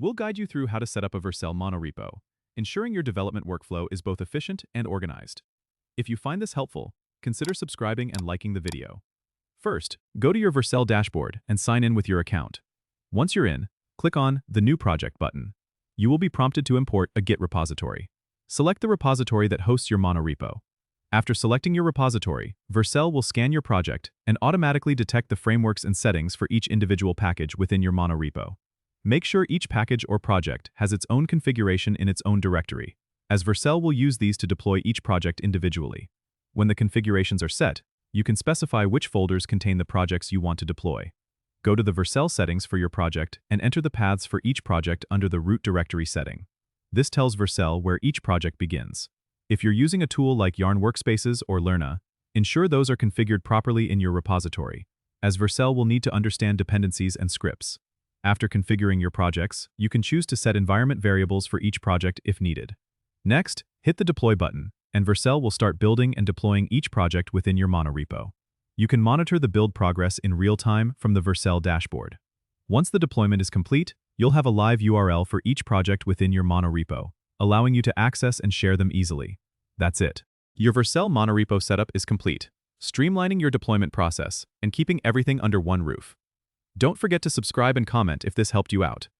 We'll guide you through how to set up a Vercel Monorepo, ensuring your development workflow is both efficient and organized. If you find this helpful, consider subscribing and liking the video. First, go to your Vercel dashboard and sign in with your account. Once you're in, click on the New Project button. You will be prompted to import a Git repository. Select the repository that hosts your monorepo. After selecting your repository, Vercel will scan your project and automatically detect the frameworks and settings for each individual package within your monorepo. Make sure each package or project has its own configuration in its own directory, as Vercel will use these to deploy each project individually. When the configurations are set, you can specify which folders contain the projects you want to deploy. Go to the Vercel settings for your project and enter the paths for each project under the root directory setting. This tells Vercel where each project begins. If you're using a tool like Yarn Workspaces or Lerna, ensure those are configured properly in your repository, as Vercel will need to understand dependencies and scripts. After configuring your projects, you can choose to set environment variables for each project if needed. Next, hit the Deploy button, and Vercel will start building and deploying each project within your monorepo. You can monitor the build progress in real time from the Vercel dashboard. Once the deployment is complete, you'll have a live URL for each project within your monorepo, allowing you to access and share them easily. That's it. Your Vercel monorepo setup is complete, streamlining your deployment process and keeping everything under one roof. Don't forget to subscribe and comment if this helped you out.